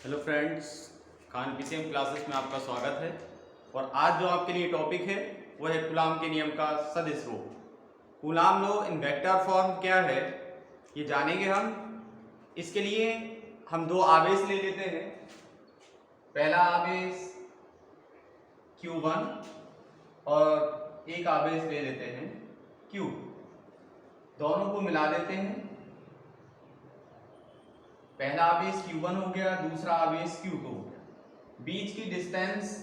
Hello friends, Khan PCM classes में आपका स्वागत है। और आज जो आपके लिए टॉपिक है वो है कूलाम के नियम का सदिश रूप। Coulomb law in vector form क्या है ये जानेंगे हम। इसके लिए हम दो आवेश ले लेते हैं। पहला आवेश Q1 और एक आवेश ले लेते हैं Q। दोनों को मिला देते हैं। पहला आवेश Q1 हो गया, दूसरा आवेश Q2 हो गया। बीच की डिस्टेंस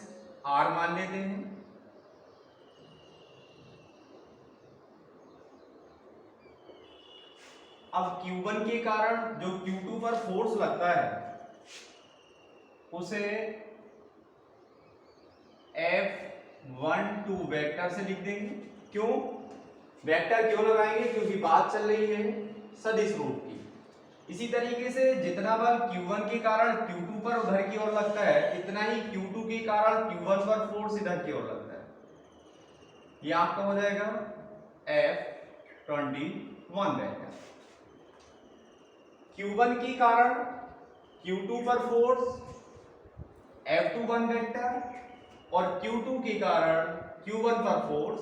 R मान लेते हैं। अब Q1 के कारण जो Q2 पर फोर्स लगता है उसे F12 वेक्टर से लिख देंगे। क्यों वेक्टर क्यों लगाएंगे? क्योंकि बात चल रही है सदिश रूप की। इसी तरीके से जितना बल Q1 के कारण Q2 पर उधर की ओर लगता है, इतना ही Q2 के कारण Q1 पर फोर्स इधर की ओर लगता है। ये आपका हो जाएगा F21 वेक्टर। Q1 के कारण Q2 पर फोर्स F21 वेक्टर और Q2 के कारण Q1 पर फोर्स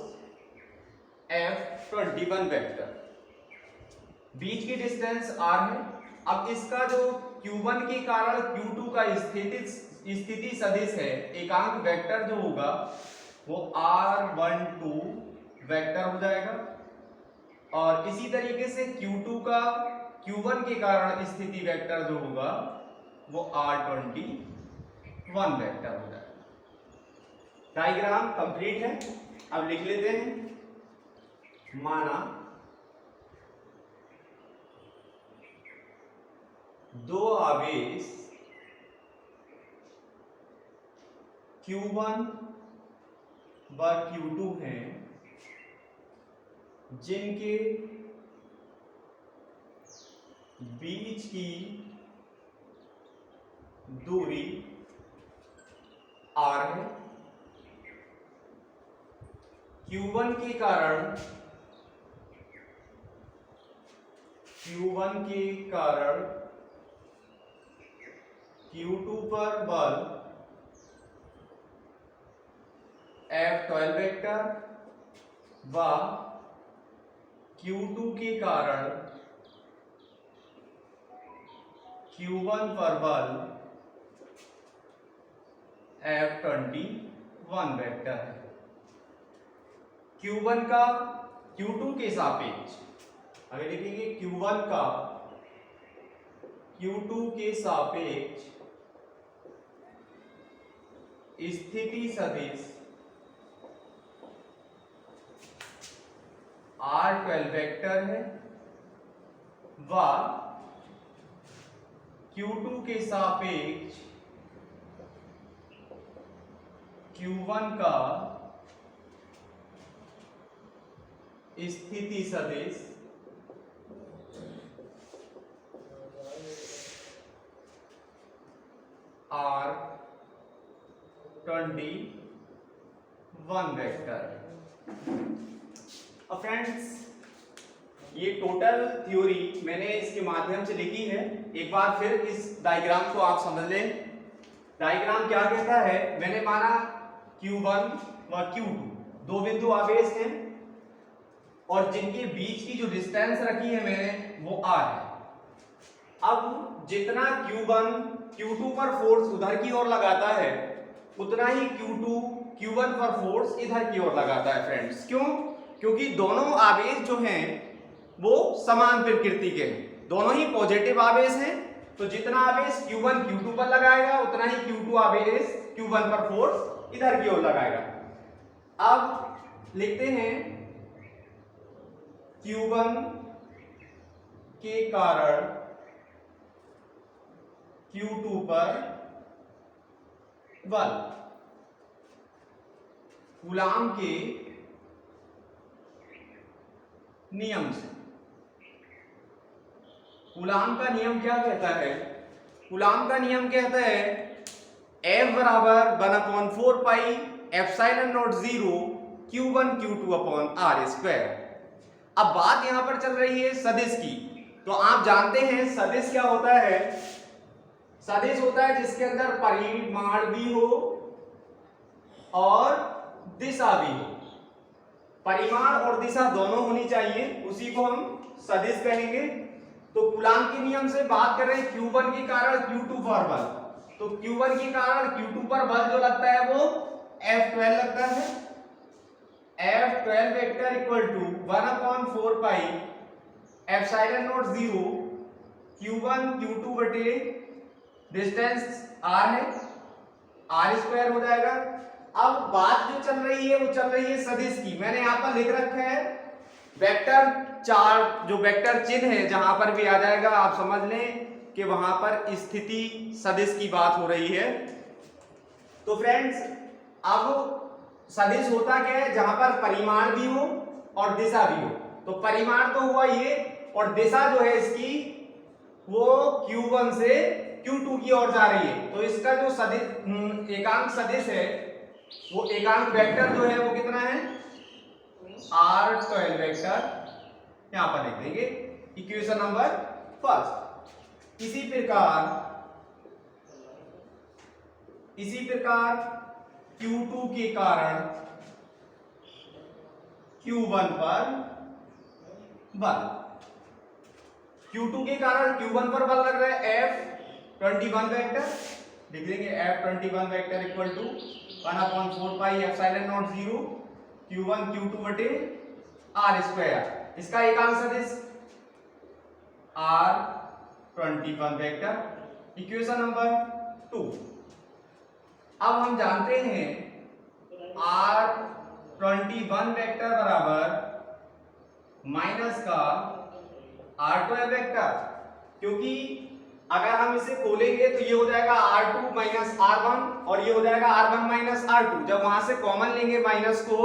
F21 वेक्टर। बीच की डिस्टेंस R है। अब इसका जो Q1 के कारण Q2 का स्थिति सदिश है, एकांक वेक्टर जो होगा वो R12 वेक्टर हो जाएगा। और इसी तरीके से Q2 का Q1 के कारण स्थिति वेक्टर जो होगा वो R21 वेक्टर हो जाएगा। डायग्राम कंप्लीट है। अब लिख लेते हैं। माना दो आवेश Q1 व Q2 हैं जिनके बीच की दूरी R है। Q1 के कारण Q2 पर बल F12 वेक्टर व Q2 के कारण Q1 पर बल F21 वेक्टर है। Q1 का Q2 के सापेक्ष अगर लिखेंगे Q1 का Q2 के सापेक्ष स्थिति सदिश R12 वेक्टर है व Q2 के सापेक्ष Q1 का स्थिति सदिश R21 वेक्टर। अब फ्रेंड्स, ये टोटल थ्योरी मैंने इसके माध्यम से लिखी है। एक बार फिर इस डायग्राम को आप समझ लें। डायग्राम क्या कहता है? मैंने माना Q1 व Q2 दो बिंदु आवेश हैं और जिनके बीच की जो डिस्टेंस रखी है मैंने वो R है। अब जितना Q1 Q2 पर फोर्स उधर की ओर लगाता है उतना ही Q2 Q1 पर फोर्स इधर की ओर लगाता है फ्रेंड्स। क्यों? क्योंकि दोनों आवेश जो हैं वो समान प्रकृति के हैं, दोनों ही पॉजिटिव आवेश हैं। तो जितना आवेश Q1 Q2 पर लगाएगा उतना ही Q2 आवेश Q1 पर फोर्स इधर की ओर लगाएगा। अब लिखते हैं Q1 के कारण Q2 पर बल कूलाम के नियम से। कूलाम का नियम क्या कहता है? कूलाम का नियम कहता है F बराबर 1/4 pi epsilon naught 0 Q1 Q2 upon R square. अब बात यहां पर चल रही है सदिश की। तो आप जानते हैं सदिश क्या होता है? सदिश होता है जिसके अंदर परिमाण भी हो और दिशा भी हो। परिमाण और दिशा दोनों होनी चाहिए, उसी को हम सदिश कहेंगे। तो कूलाम के नियम से बात कर रहे हैं Q1 के कारण Q2 पर बल। तो Q1 के कारण Q2 पर बल जो लगता है वो F12 लगता है। F12 vector equal to 1/4 pi epsilon naught 0 Q1 Q2 बटे डिस्टेंस R है, R² हो जाएगा। अब बात जो चल रही है वो चल रही है सदिश की। मैंने यहां पर लिख रखा है वेक्टर चार, जो वेक्टर चिन्ह है जहां पर भी आ जाएगा आप समझ लें कि वहां पर स्थिति सदिश की बात हो रही है। तो फ्रेंड्स अब सदिश होता क्या है, जहां पर परिमाण भी हो और दिशा भी हो। तो परिमाण तो हुआ ये, और दिशा जो है इसकी वो Q1 से Q2 की ओर जा रही है। तो इसका जो सदिश एकांक सदिश है वो एकांक वेक्टर जो है वो कितना है, R12 वेक्टर यहां पर लिख देंगे, इक्वेशन नंबर फर्स्ट। इसी प्रकार Q2 के कारण Q1 पर बल, Q2 के कारण Q1 पर बल लग रहा है F21 वेक्टर, लिख देंगे F21 vector equal to 1/4 pi epsilon naught 0 Q1 Q2 बटे R²। इसका एकांक सदिश R21 वेक्टर, इक्वेशन नंबर 2। अब हम जानते हैं R21 वेक्टर बराबर माइनस का R12 वेक्टर, क्योंकि अगर हम इसे खोलेंगे तो ये हो जाएगा R2 माइनस R1 और ये हो जाएगा R1 माइनस R2। जब वहां से कॉमन लेंगे माइनस को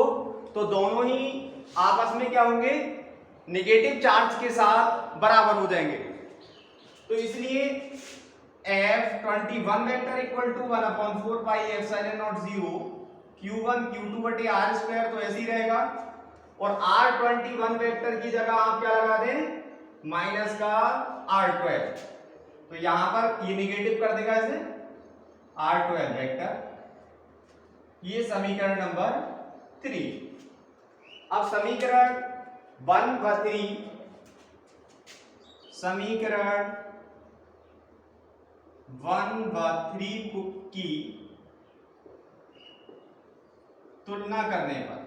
तो दोनों ही आपस में क्या होंगे, नेगेटिव चार्ज के साथ बराबर हो जाएंगे। तो इसलिए F21 vector equal to 1/4 pi epsilon naught 0 Q1 Q2 बटे R², तो ऐसे ही रहेगा। और R21 वेक्टर की जगह आप क्या लगा दें, माइनस का R12, तो यहां पर ये निगेटिव कर देगा इसे R12 वेक्टर। ये समीकरण नंबर 3। अब समीकरण 1 व 3, समीकरण 1 व 3 की तुलना करने पर,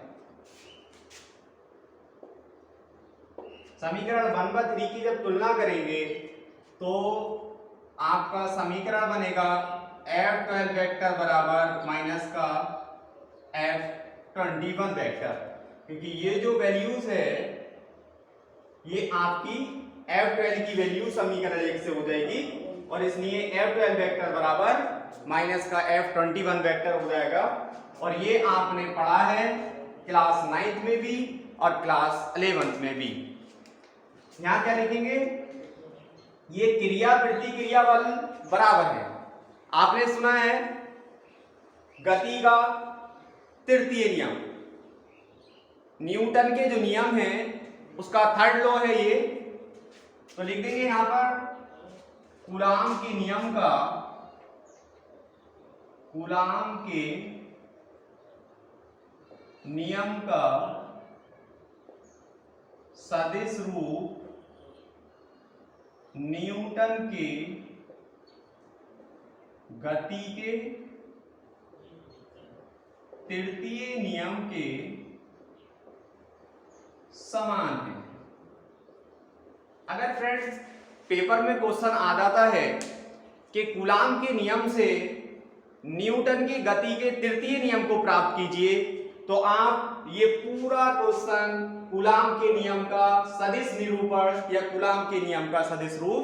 समीकरण 1 व 3 की जब तुलना करेंगे तो आपका समीकरण बनेगा F12 वेक्टर बराबर माइनस का F21 वेक्टर, क्योंकि ये जो वैल्यूज है ये आपकी F12 की वैल्यू समीकरण 1 से हो जाएगी, और इसलिए F12 वेक्टर बराबर माइनस का F21 वेक्टर हो जाएगा। और ये आपने पढ़ा है क्लास 9th में भी और क्लास 11th में भी। यहां क्या लिखेंगे, ये क्रिया प्रतिक्रिया बल बराबर है। आपने सुना है गति का तृतीय नियम, न्यूटन के जो नियम है उसका थर्ड लॉ है ये। तो लिख देंगे यहां पर कूलाम के नियम का, कूलाम के नियम का सदिश रूप न्यूटन के गति के तृतीय नियम के समान है। अगर फ्रेंड्स पेपर में क्वेश्चन आ जाता है कि कूलाम के नियम से न्यूटन की गति के तृतीय नियम को प्राप्त कीजिए, तो आप ये पूरा क्वेश्चन कूलाम के नियम का सदिश निरूपण या कूलाम के नियम का सदिश रूप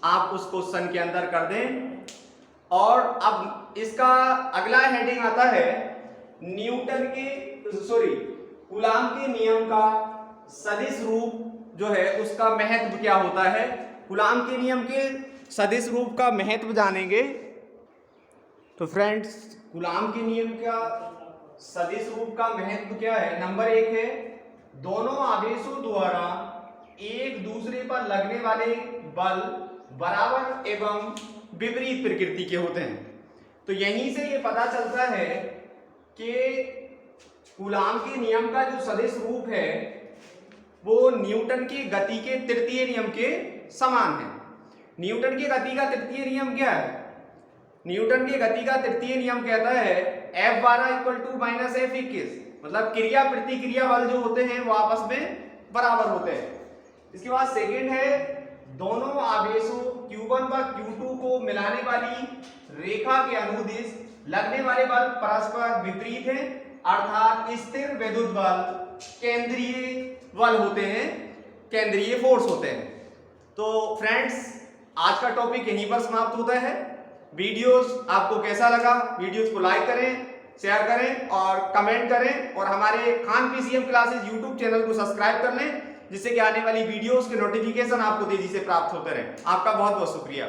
आप उस क्वेश्चन के अंदर कर दें। और अब इसका अगला हेडिंग आता है न्यूटन के कूलाम के नियम का सदिश रूप जो है उसका महत्व क्या होता है। कूलाम के नियम के सदिश रूप का महत्व जानेंगे। तो फ्रेंड्स कूलाम के नियम का सदिश रूप का महत्व क्या है। नंबर 1 है दोनों आवेशों द्वारा एक दूसरे पर लगने वाले बल बराबर एवं विपरीत प्रकृति के होते हैं। तो यहीं से ये पता चलता है कि कूलाम के नियम का जो सदिश रूप है वो न्यूटन की गति के तृतीय नियम के समान है। न्यूटन की गति का तृतीय नियम क्या है? न्यूटन की गति का तृतीय नियम कहता है F12 equal to minus F21, मतलब क्रिया प्रतिक्रिया बल जो होते हैं वो आपस में बराबर होते हैं। इसके बाद सेकंड है दोनों आवेशों Q1 व Q2 को मिलाने वाली रेखा के अनुदिश लगने वाले बल परस्पर विपरीत हैं, अर्थात स्थिर विद्युत बल केंद्रीय बल होते हैं, केंद्रीय फोर्स होते हैं। तो फ्रेंड्स आज का टॉपिक यहीं पर समाप्त होता है। वीडियोस आपको कैसा लगा? वीडियोस को लाइक करें, शेयर करें और कमेंट करें और हमारे Khan PCM classes YouTube channel को सब्सक्राइब कर लें, जिससे कि आने वाली वीडियोस के नोटिफिकेशन आपको तेजी से प्राप्त होते रहें। आपका बहुत बहुत शुक्रिया।